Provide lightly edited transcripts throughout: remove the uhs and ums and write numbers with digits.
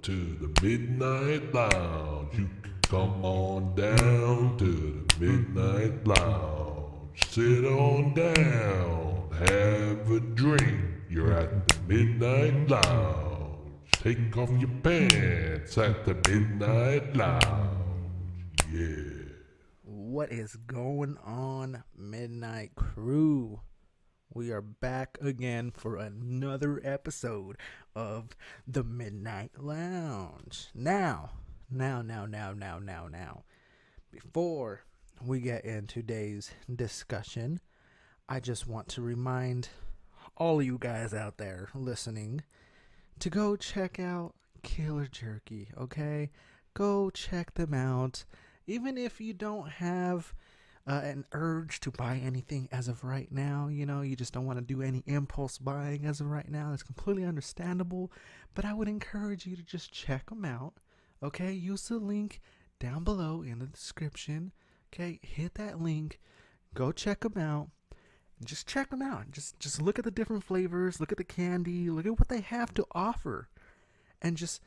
to the Midnight Lounge. You can come on down to the Midnight Lounge. Sit on down, have a drink. You're at the Midnight Lounge. Take off your pants at the Midnight Lounge. Yeah. What is going on, Midnight Crew? We are back again for another episode of the Midnight Lounge. Now. Before we get into today's discussion, I just want to remind all of you guys out there listening to go check out Killer Jerky, okay? Go check them out. Even if you don't have an urge to buy anything as of right now, you just don't want to do any impulse buying as of right now, it's completely understandable. But I would encourage you to just check them out, okay? Use the link down below in the description, okay? Hit that link, go check them out. Just check them out. Just look at the different flavors, look at the candy, look at what they have to offer, and just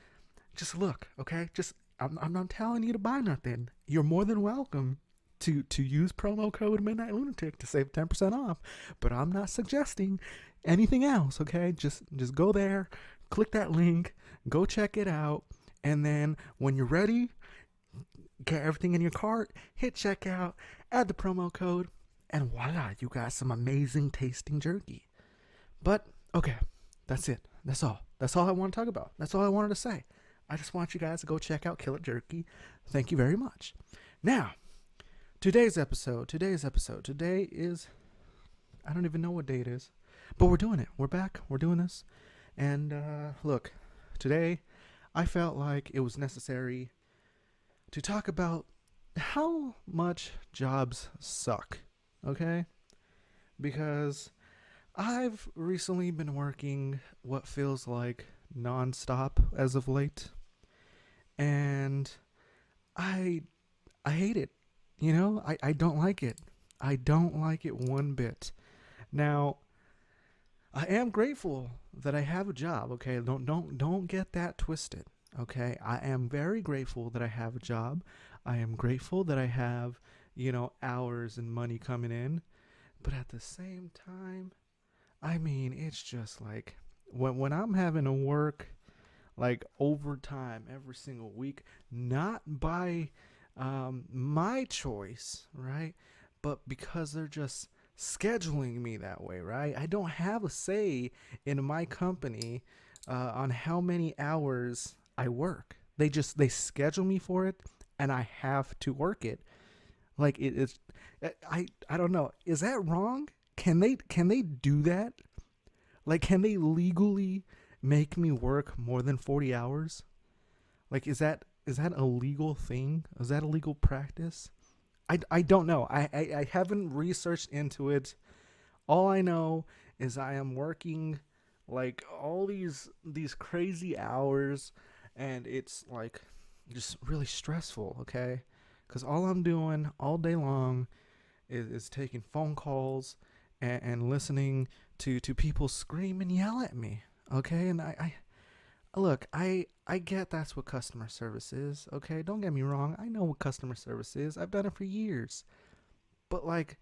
look, okay? I'm not telling you to buy nothing. You're more than welcome to use promo code Midnight Lunatic to save 10% off, but I'm not suggesting anything else, okay? Just go there, click that link, go check it out, and then when you're ready, get everything in your cart, hit checkout, add the promo code, and voila, you got some amazing tasting jerky. But, okay, that's it. That's all. That's all I want to talk about. That's all I wanted to say. I just want you guys to go check out Killer Jerky. Thank you very much. Now, today's episode. Today is, I don't even know what day it is, but we're doing it. We're back. We're doing this. And look, today I felt like it was necessary to talk about how much jobs suck. Okay? Because I've recently been working what feels like nonstop as of late, and I hate it. I don't like it. I don't like it one bit. Now, I am grateful that I have a job. Okay, don't get that twisted. Okay, I am very grateful that I have a job. I am grateful that I have hours and money coming in, but at the same time, I mean, it's just like when I'm having to work like overtime every single week, not by my choice, right? But because they're just scheduling me that way, right? I don't have a say in my company on how many hours I work. They schedule me for it, and I have to work it. Like it's, I don't know. Is that wrong? Can they do that? Like, can they legally make me work more than 40 hours? Like, is that a legal thing? Is that a legal practice? I don't know. I haven't researched into it. All I know is I am working like all these crazy hours, and it's like just really stressful, okay? Because all I'm doing all day long is taking phone calls and listening to people scream and yell at me, okay? And I look, I get that's what customer service is, okay? Don't get me wrong. I know what customer service is. I've done it for years. But like,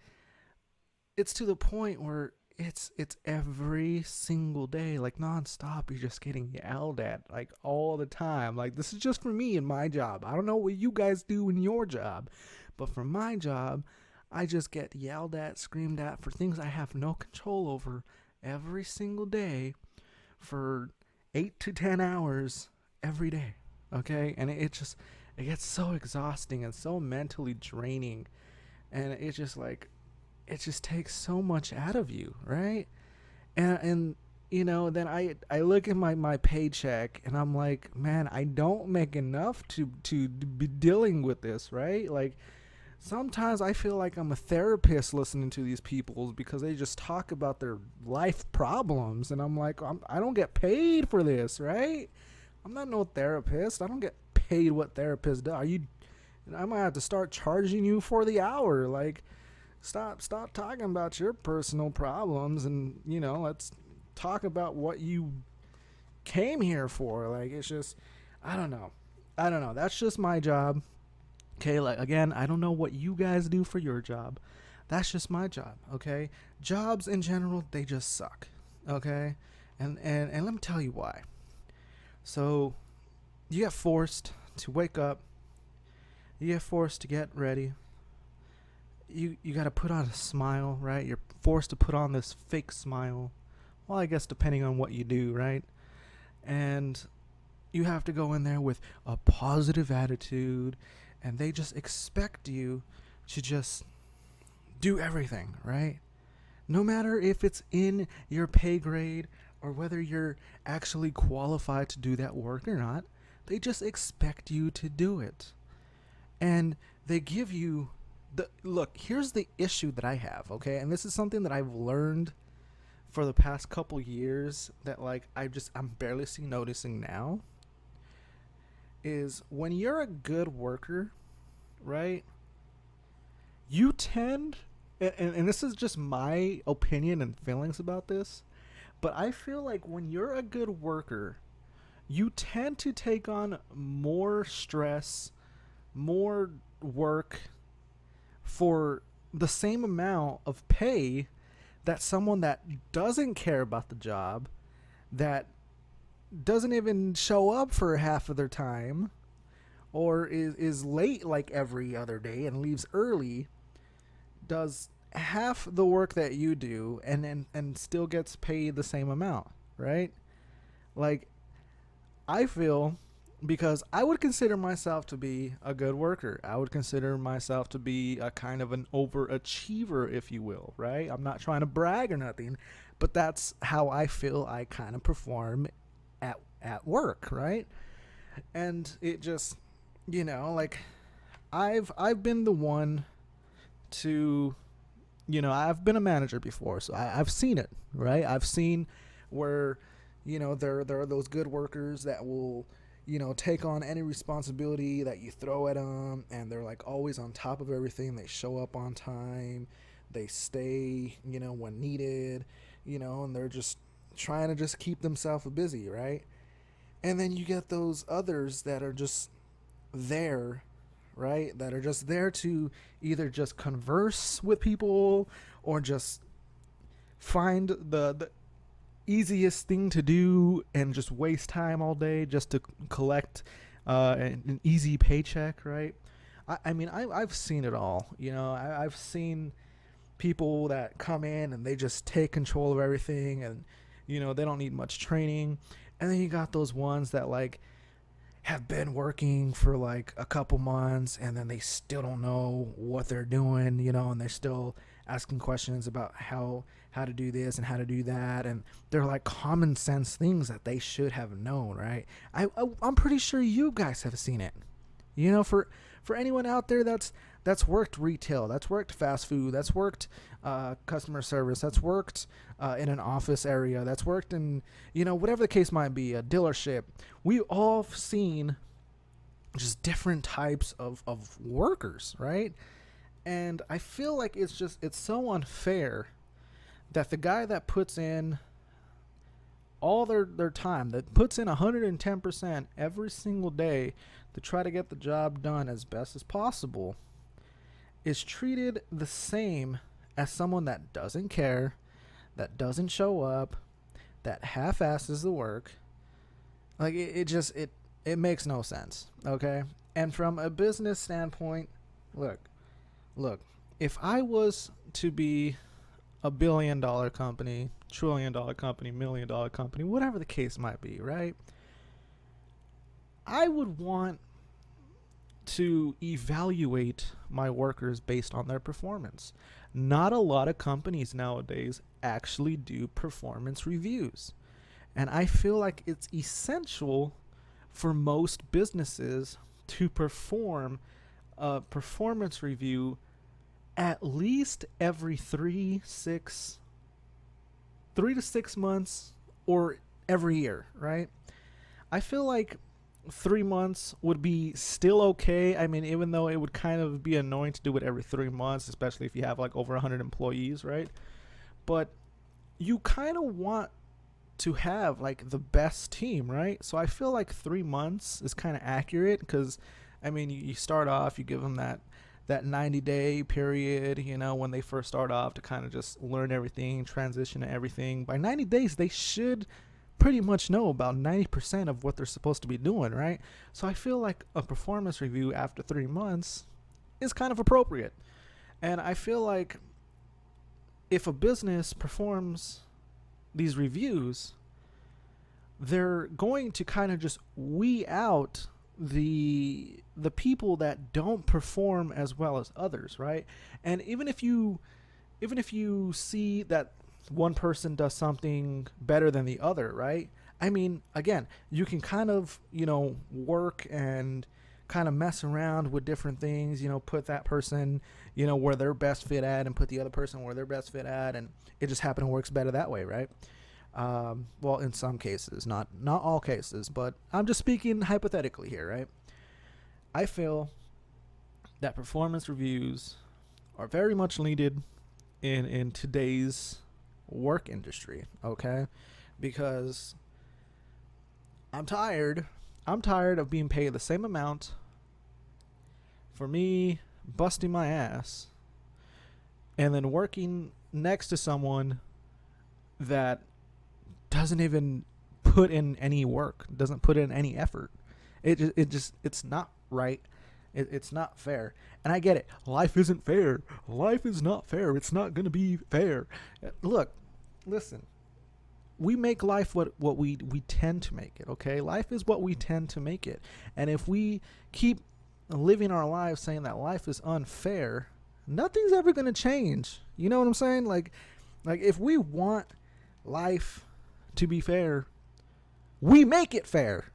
it's to the point where it's every single day, like nonstop. You're just getting yelled at like all the time. Like, this is just for me in my job. I don't know what you guys do in your job, but for my job, I just get yelled at, screamed at for things I have no control over every single day for 8 to 10 hours every day. Okay, and it gets so exhausting and so mentally draining, and it just takes so much out of you, right? And then I look at my paycheck, and I'm like, man, I don't make enough to be dealing with this, right? Like, sometimes I feel like I'm a therapist listening to these people because they just talk about their life problems, and I'm like, I don't get paid for this, right? I'm not no therapist. I don't get paid what therapists do. I might have to start charging you for the hour. Like, stop talking about your personal problems, and let's talk about what you came here for. Like, it's just, I don't know. I don't know. That's just my job. Okay, like again, I don't know what you guys do for your job. That's just my job, okay? Jobs in general, they just suck. Okay? And let me tell you why. So, you get forced to wake up, you get forced to get ready. You got to put on a smile, right? You're forced to put on this fake smile. Well, I guess depending on what you do, right? And you have to go in there with a positive attitude, and they just expect you to just do everything, right? No matter if it's in your pay grade or whether you're actually qualified to do that work or not, they just expect you to do it. And they give you the look, here's the issue that I have, okay? And this is something that I've learned for the past couple years that like I'm barely seeing noticing now is when you're a good worker, right? You tend and this is just my opinion and feelings about this, but I feel like when you're a good worker, you tend to take on more stress, more work for the same amount of pay that someone that doesn't care about the job, that doesn't even show up for half of their time, or is late like every other day and leaves early, does half the work that you do and still gets paid the same amount, right? Like, I feel because I would consider myself to be a good worker. I would consider myself to be a kind of an overachiever, if you will, right? I'm not trying to brag or nothing, but that's how I feel I kind of perform at work, right? And it just, like I've been the one to, I've been a manager before, so I've seen it, right? I've seen where, there are those good workers that will, take on any responsibility that you throw at them, and they're like always on top of everything. They show up on time, they stay, when needed, and they're just trying to just keep themselves busy, right? And then you get those others that are just there, right? That are just there to either just converse with people or just find the easiest thing to do and just waste time all day just to collect an easy paycheck, right? I've seen it all. I've seen people that come in and they just take control of everything, and they don't need much training. And then you got those ones that like have been working for like a couple months and then they still don't know what they're doing, and they're still asking questions about how to do this and how to do that, and they're like common sense things that they should have known, right? I'm pretty sure you guys have seen it. For anyone out there that's worked retail, that's worked fast food, that's worked customer service, that's worked in an office area, that's worked in, whatever the case might be, a dealership. We all have seen just different types of workers, right? And I feel like it's so unfair that the guy that puts in all their time, that puts in 110% every single day to try to get the job done as best as possible, is treated the same as someone that doesn't care, that doesn't show up, that half-asses the work. Like, it makes no sense, okay? And from a business standpoint, look, if I was to be a $1 billion company, $1 trillion company, $1 million company, whatever the case might be, right? I would want to evaluate my workers based on their performance. Not a lot of companies nowadays actually do performance reviews. And I feel like it's essential for most businesses to perform a performance review at least every 3 to 6 months or every year, right? I feel like 3 months would be still okay. I mean, even though it would kind of be annoying to do it every 3 months, especially if you have like over 100 employees, right? But you kind of want to have like the best team, right? So I feel like 3 months is kind of accurate because, I mean, you start off, you give them that 90-day period, when they first start off to kind of just learn everything, transition to everything. By 90 days, they should pretty much know about 90% of what they're supposed to be doing, right? So I feel like a performance review after 3 months is kind of appropriate. And I feel like if a business performs these reviews, they're going to kind of just weed out the people that don't perform as well as others, right? And even if you see that one person does something better than the other, right? I mean, again, you can kind of, work and kind of mess around with different things, put that person, where they're best fit at, and put the other person where they're best fit at, and it just happens works better that way, right? Well, in some cases, not all cases, but I'm just speaking hypothetically here, right? I feel that performance reviews are very much needed in today's work industry, okay? Because I'm tired of being paid the same amount for me busting my ass and then working next to someone that doesn't even put in any work, doesn't put in any effort. It's not right. It's not fair. And I get it. Life isn't fair. Life is not fair. It's not going to be fair. Look, listen. We make life what we tend to make it, okay? Life is what we tend to make it. And if we keep living our lives saying that life is unfair, nothing's ever going to change. You know what I'm saying? Like if we want life to be fair, we make it fair,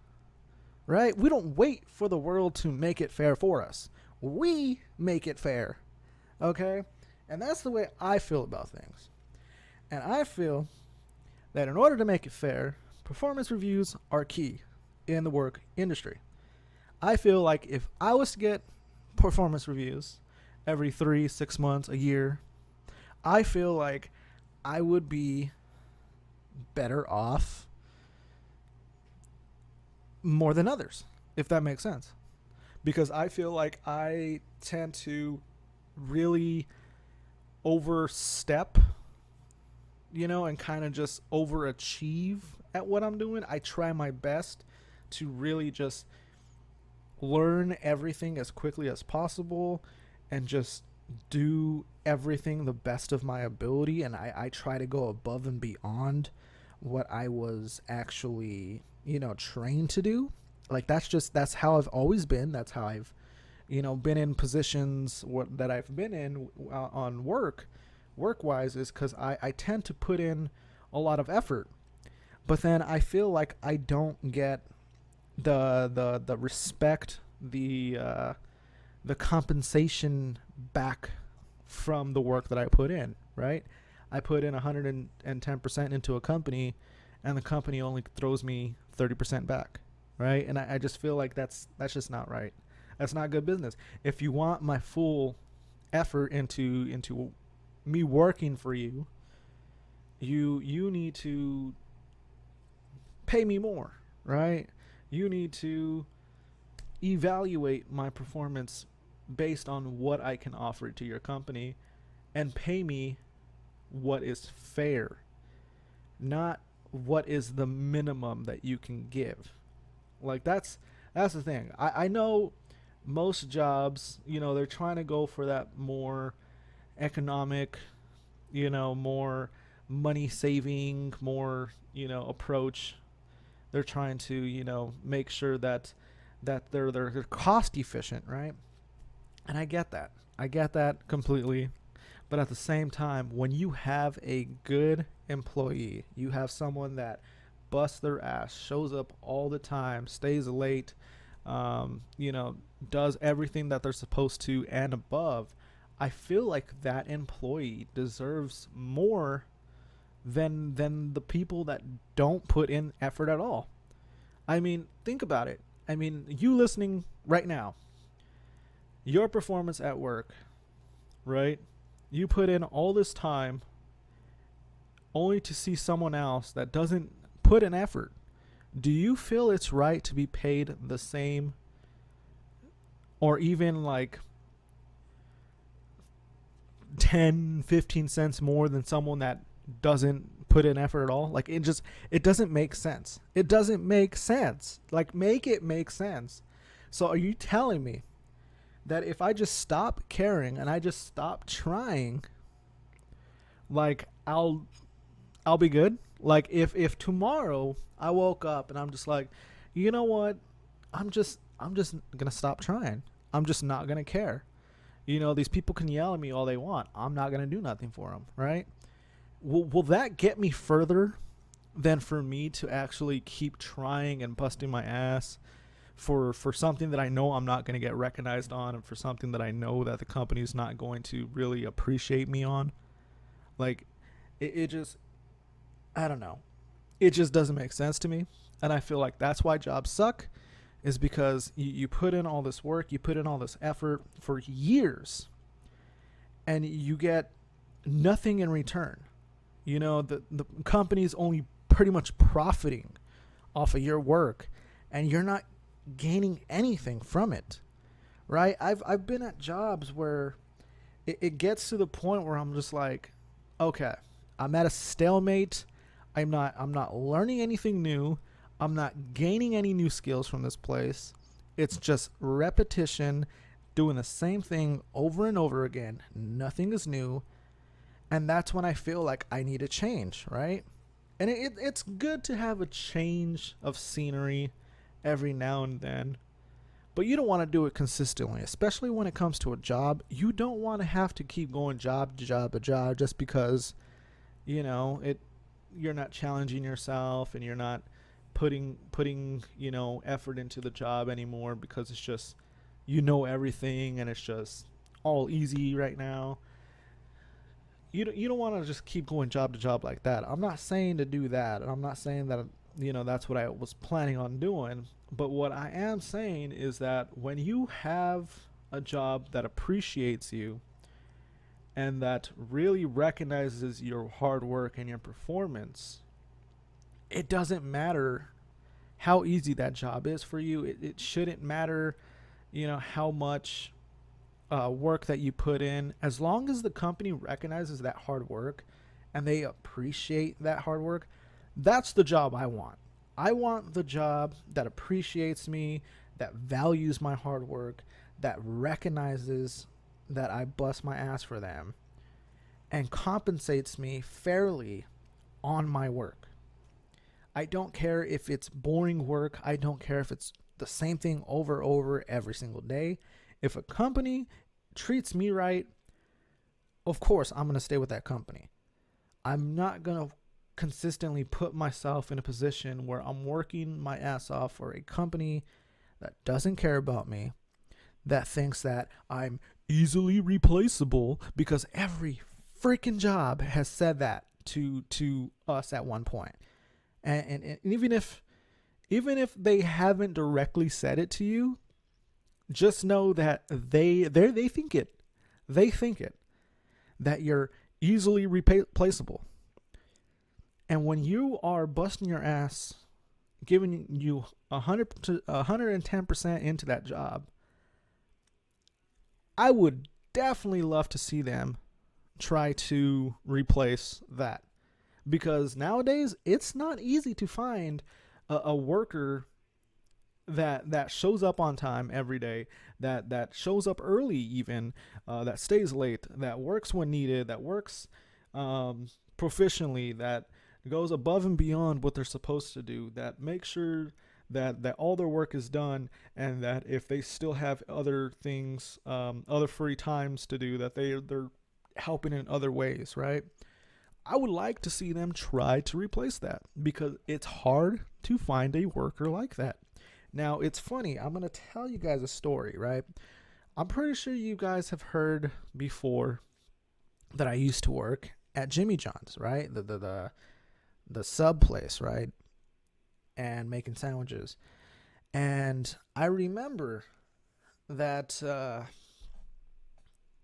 right? We don't wait for the world to make it fair for us. We make it fair, okay? And that's the way I feel about things. And I feel that in order to make it fair, performance reviews are key in the work industry. I feel like if I was to get performance reviews every 3, 6 months, a year, I feel like I would be better off more than others, if that makes sense. Because I feel like I tend to really overstep, and kind of just overachieve at what I'm doing. I try my best to really just learn everything as quickly as possible and just do everything the best of my ability. And I try to go above and beyond what I was actually, trained to do. Like that's how I've always been. That's how I've, been in positions that I've been in on work-wise, is because I tend to put in a lot of effort, but then I feel like I don't get the respect, the compensation back from the work that I put in, right? I put in 110% into a company, and the company only throws me 30% back, right? And I just feel like that's just not right. That's not good business. If you want my full effort into me working for you, you need to pay me more, right? You need to evaluate my performance based on what I can offer to your company and pay me what is fair, not what is the minimum that you can give. Like that's the thing. I know most jobs, they're trying to go for that more economic, more money saving, more, approach. They're trying to, make sure that they're cost efficient, right? And I get that. I get that completely. But at the same time, when you have a good employee, you have someone that busts their ass, shows up all the time, stays late, does everything that they're supposed to and above, I feel like that employee deserves more than the people that don't put in effort at all. I mean, think about it. I mean, you listening right now, your performance at work, right? You put in all this time only to see someone else that doesn't put in effort. Do you feel it's right to be paid the same or even like 10, 15 cents more than someone that doesn't put in effort at all? Like, it doesn't make sense. It doesn't make sense. Like, make it make sense. So are you telling me that if I just stop caring and I just stop trying, like I'll be good? Like if tomorrow I woke up and I'm just like, you know what? I'm just gonna stop trying. I'm just not gonna care. You know, these people can yell at me all they want. I'm not gonna do nothing for them, right? Will that get me further than for me to actually keep trying and busting my ass for something that I know I'm not gonna get recognized on, and for something that I know that the company's not going to really appreciate me on? Like, it just, I don't know. It just doesn't make sense to me. And I feel like that's why jobs suck, is because you put in all this work, you put in all this effort for years, and you get nothing in return. You know, the company's only pretty much profiting off of your work, and you're not gaining anything from it, right? I've been at jobs where it gets to the point where I'm just like, okay, I'm at a stalemate. I'm not learning anything new. I'm not gaining any new skills from this place. It's just repetition, doing the same thing over and over again. Nothing is new. And that's when I feel like I need a change, right? And it's good to have a change of scenery every now and then. But you don't want to do it consistently, especially when it comes to a job. You don't want to have to keep going job to job to job just because, you know, you're not challenging yourself and you're not putting you know, effort into the job anymore, because it's just, you know, everything and it's just all easy right now. You don't want to just keep going job to job like that. I'm not saying to do that. I'm not saying that, you know, that's what I was planning on doing. But what I am saying is that when you have a job that appreciates you and that really recognizes your hard work and your performance, it doesn't matter how easy that job is for you. It shouldn't matter, you know, how much work that you put in. As long as the company recognizes that hard work and they appreciate that hard work, that's the job I want. I want the job that appreciates me, that values my hard work, that recognizes that I bust my ass for them, and compensates me fairly on my work. I don't care if it's boring work. I don't care if it's the same thing over every single day. If a company treats me right, of course I'm going to stay with that company. I'm not going to consistently put myself in a position where I'm working my ass off for a company that doesn't care about me, that thinks that I'm easily replaceable, because every freaking job has said that to us at one point. And even if they haven't directly said it to you, just know that they think it. They think it, that you're easily replaceable. And when you are busting your ass, giving you 110% into that job, I would definitely love to see them try to replace that. Because nowadays, it's not easy to find a worker that shows up on time every day, that shows up early even, that stays late, that works when needed, that works proficiently, that goes above and beyond what they're supposed to do, that makes sure that all their work is done, and that if they still have other things, other free times to do, that they're helping in other ways, right? I would like to see them try to replace that, because it's hard to find a worker like that. Now, it's funny. I'm going to tell you guys a story, right? I'm pretty sure you guys have heard before that I used to work at Jimmy John's, right? The sub place, right? And making sandwiches. And I remember that,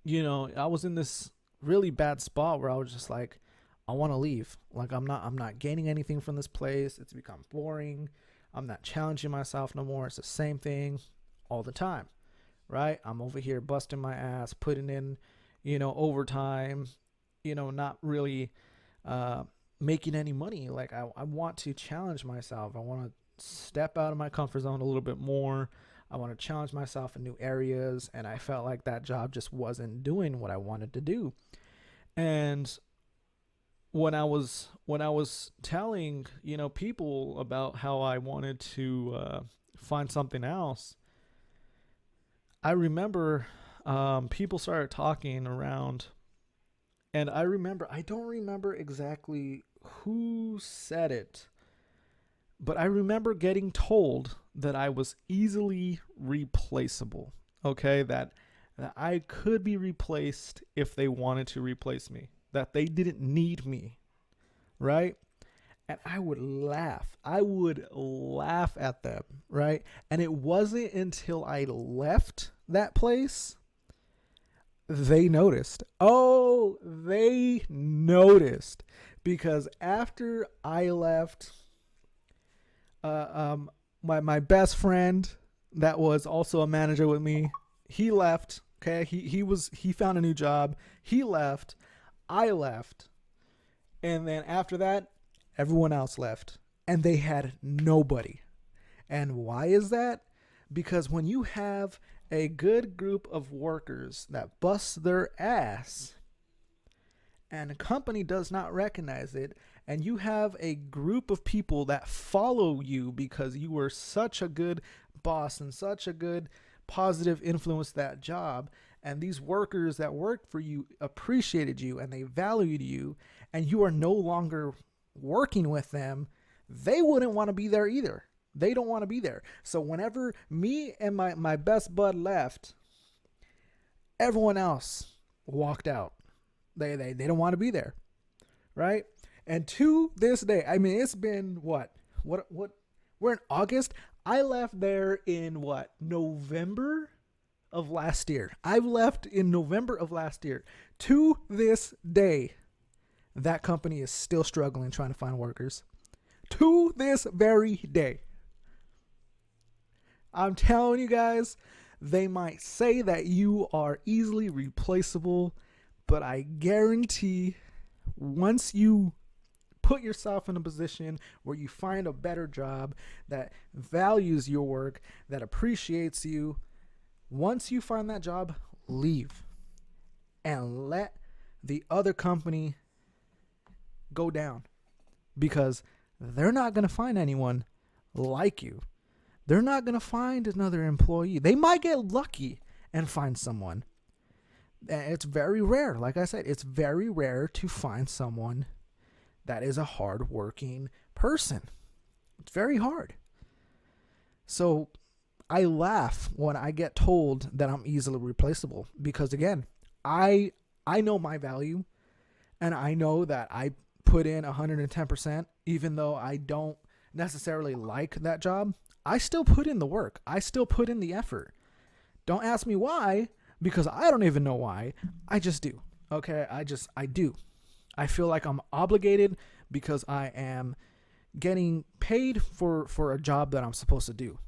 you know, I was in this really bad spot where I was just like, I want to leave. Like I'm not gaining anything from this place. It's become boring. I'm not challenging myself no more. It's the same thing all the time, right? I'm over here busting my ass, putting in, overtime, not really making any money. Like I want to challenge myself. I want to step out of my comfort zone a little bit more. I want to challenge myself in new areas, and I felt like that job just wasn't doing what I wanted to do. And when I was telling people about how I wanted to find something else, I remember people started talking around, and I don't remember exactly who said it, but I remember getting told that I was easily replaceable. Okay, that I could be replaced if they wanted to replace me, that they didn't need me, right? And I would laugh. I would laugh at them, right? And it wasn't until I left that place they noticed. Oh, they noticed. Because after I left, my best friend that was also a manager with me, he left. Okay, he found a new job. He left. I left. And then after that, everyone else left. And they had nobody. And why is that? Because when you have a good group of workers that bust their ass and a company does not recognize it, and you have a group of people that follow you because you were such a good boss and such a good positive influence that job, and these workers that worked for you appreciated you and they valued you, and you are no longer working with them, they wouldn't want to be there either. They don't want to be there. So whenever me and my best bud left, everyone else walked out. They don't want to be there, right? And to this day, I mean, it's been what we're in August. I left there in November of last year. I've left in November of last year. To this day, that company is still struggling trying to find workers. To this very day. I'm telling you guys, they might say that you are easily replaceable, but I guarantee once you put yourself in a position where you find a better job that values your work, that appreciates you, once you find that job, leave and let the other company go down, because they're not going to find anyone like you. They're not going to find another employee. They might get lucky and find someone. It's very rare. Like I said, it's very rare to find someone that is a hardworking person. It's very hard. So I laugh when I get told that I'm easily replaceable, because again, I know my value, and I know that I put in 110%, even though I don't necessarily like that job. I still put in the work. I still put in the effort. Don't ask me why, because I don't even know why. I just do. Okay? I do. I feel like I'm obligated because I am getting paid for a job that I'm supposed to do.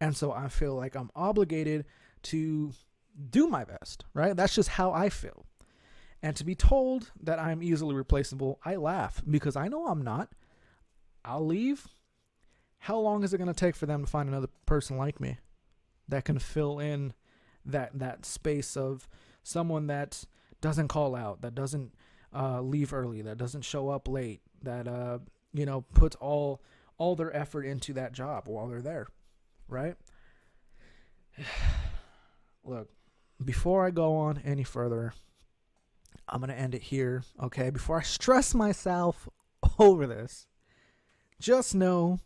And so I feel like I'm obligated to do my best, right? That's just how I feel. And to be told that I'm easily replaceable, I laugh, because I know I'm not. I'll leave. How long is it going to take for them to find another person like me that can fill in that space of someone that doesn't call out, that doesn't leave early, that doesn't show up late, that puts all their effort into that job while they're there, right? Look, before I go on any further, I'm going to end it here, okay? Before I stress myself over this, just know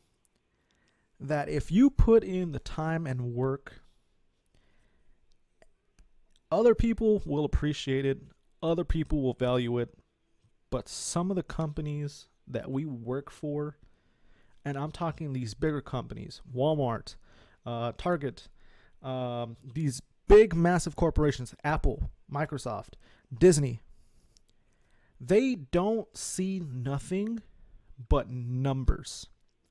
that if you put in the time and work, other people will appreciate it, other people will value it, but some of the companies that we work for, and I'm talking these bigger companies, Walmart, Target, these big, massive corporations, Apple, Microsoft, Disney, They don't see nothing but numbers.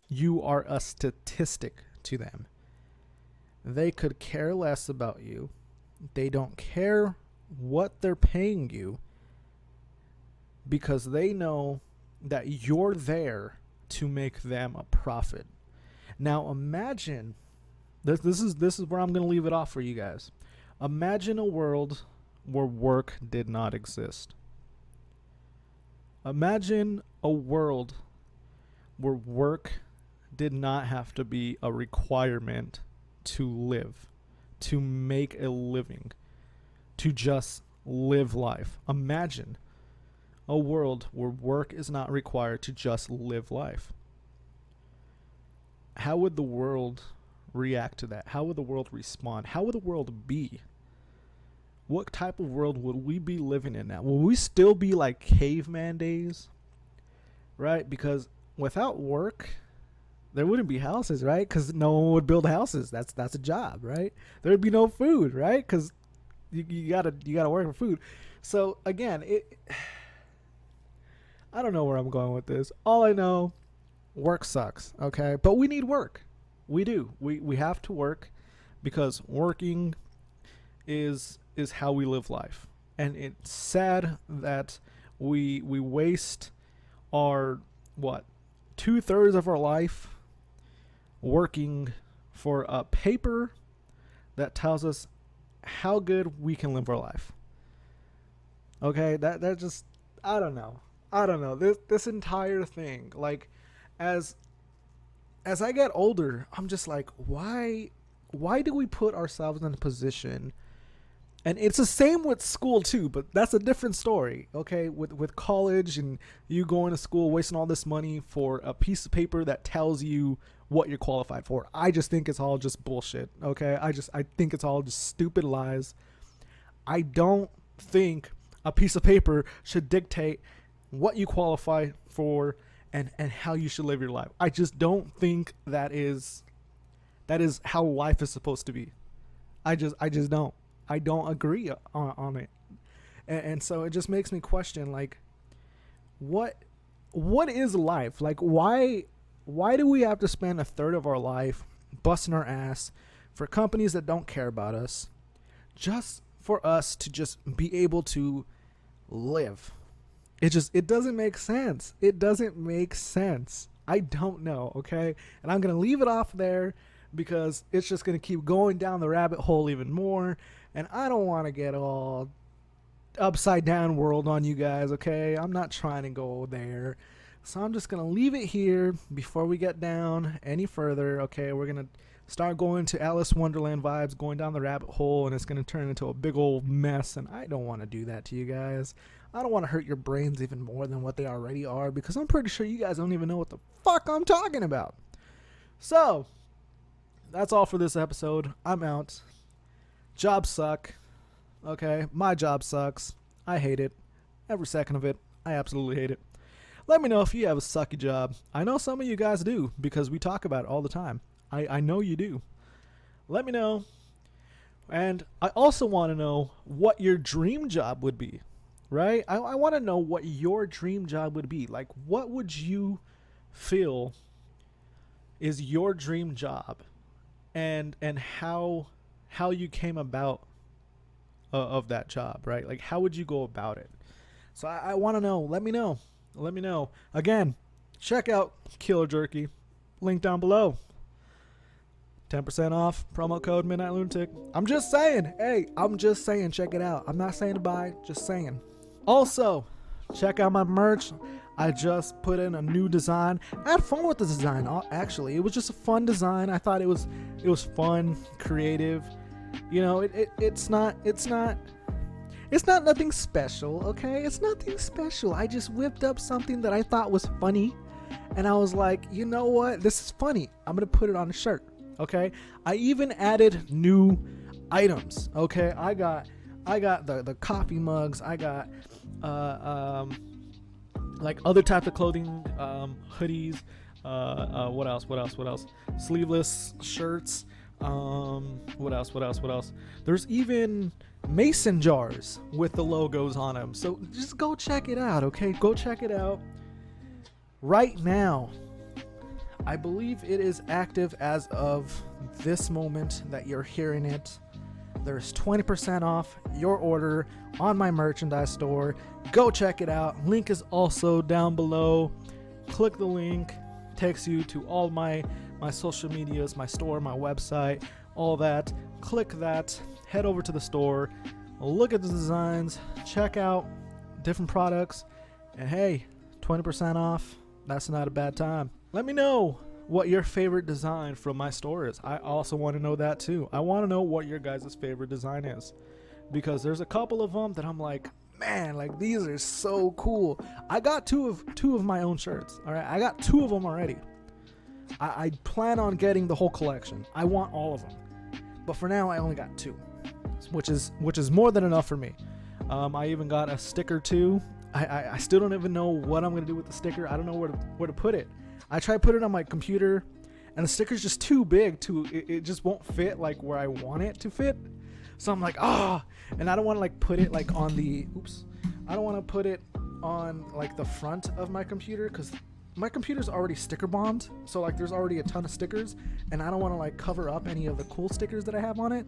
You are a statistic to them. They could care less about you. They don't care what they're paying you because they know that you're there to make them a profit. Now imagine this is where I'm going to leave it off for you guys. Imagine a world where work did not exist. Imagine a world where work did not have to be a requirement to live, to make a living, to just live life. Imagine a world where work is not required to just live life. How would the world react to that? How would the world respond? How would the world be? What type of world would we be living in now? Will we still be like caveman days? Right? Because without work, there wouldn't be houses, right? Because no one would build houses. That's a job, right? There would be no food, right? Because you gotta work for food. So again, I don't know where I'm going with this. All I know, work sucks, okay? But we need work. We do. We have to work because working is how we live life. And it's sad that we waste our 2/3 of our life working for a paper that tells us how good we can live our life. Okay, that just I don't know. This entire thing, like as I get older, I'm just like, why do we put ourselves in a position? And it's the same with school too, but that's a different story, okay? With college and you going to school, wasting all this money for a piece of paper that tells you what you're qualified for. I just think it's all just bullshit, okay? I think it's all just stupid lies. I don't think a piece of paper should dictate what you qualify for and how you should live your life. I just don't think that is how life is supposed to be. I just don't. I don't agree on it. And so it just makes me question, like, what is life? Like, why do we have to spend 1/3 of our life busting our ass for companies that don't care about us, just for us to just be able to live? It doesn't make sense. It doesn't make sense. I don't know, okay? And I'm going to leave it off there because it's just going to keep going down the rabbit hole even more. And I don't want to get all upside down world on you guys, okay? I'm not trying to go there. So I'm just going to leave it here before we get down any further, okay? We're going to start going to Alice Wonderland vibes, going down the rabbit hole, and it's going to turn into a big old mess. And I don't want to do that to you guys. I don't want to hurt your brains even more than what they already are because I'm pretty sure you guys don't even know what the fuck I'm talking about. So, that's all for this episode. I'm out. Jobs suck. Okay, my job sucks. I hate it. Every second of it. I absolutely hate it. Let me know if you have a sucky job. I know some of you guys do because we talk about it all the time. I know you do. Let me know. And I also want to know what your dream job would be, right? I want to know what your dream job would be. Like, what would you feel is your dream job, and how you came about of that job, right? Like, how would you go about it? So I want to know. Let me know. Again, check out Killer Jerky. Link down below. 10% off. Promo code Midnight Lunatic. I'm just saying. Hey, I'm just saying. Check it out. I'm not saying to buy. Just saying. Also, check out my merch. I just put in a new design. I had fun with the design. Actually, it was just a fun design. I thought it was fun, creative. You know, it's not nothing special, okay? It's nothing special. I just whipped up something that I thought was funny, and I was like, you know what? This is funny. I'm gonna put it on a shirt, okay? I even added new items, okay? I got the coffee mugs. I got like other types of clothing, hoodies. What else? Sleeveless shirts. What else? There's even mason jars with the logos on them. So just go check it out, okay? Go check it out right now. I believe it is active as of this moment that you're hearing it. There's 20% off your order on my merchandise store. Go check it out. Link is also down below. Click the link. Takes you to all my social medias, my store, my website, all that. Click that. Head over to the store. Look at the designs. Check out different products. And hey, 20% off. That's not a bad time. Let me know what your favorite design from my store is. I also want to know that too. I want to know what your guys' favorite design is, because there's a couple of them that I'm like, man, like these are so cool. I got two of my own shirts. All right, I got 2 of them already. I plan on getting the whole collection. I want all of them, but for now I only got 2, which is more than enough for me. I even got a sticker too. I still don't even know what I'm gonna do with the sticker. I don't know where to put it. I tried putting it on my computer, and the sticker's just too big. It just won't fit like where I want it to fit. So I'm like, and I don't want to like put it like on the. I don't want to put it on like the front of my computer, because my computer's already sticker bombed. So like there's already a ton of stickers, and I don't want to like cover up any of the cool stickers that I have on it.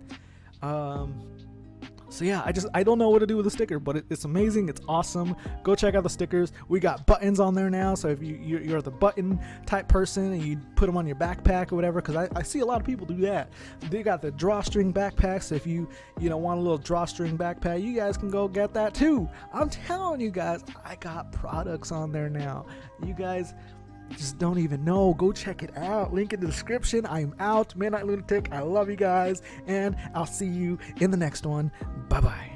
So yeah, I don't know what to do with the sticker, but it's amazing. It's awesome. Go check out the stickers. We got buttons on there now. So if you're the button type person and you put them on your backpack or whatever, because I see a lot of people do that. They got the drawstring backpacks. So if you want a little drawstring backpack, you guys can go get that too. I'm telling you guys, I got products on there now. You guys just don't even know. Go check it out. Link in the description. I am out. Midnight Lunatic. I love you guys, and I'll see you in the next one. Bye bye.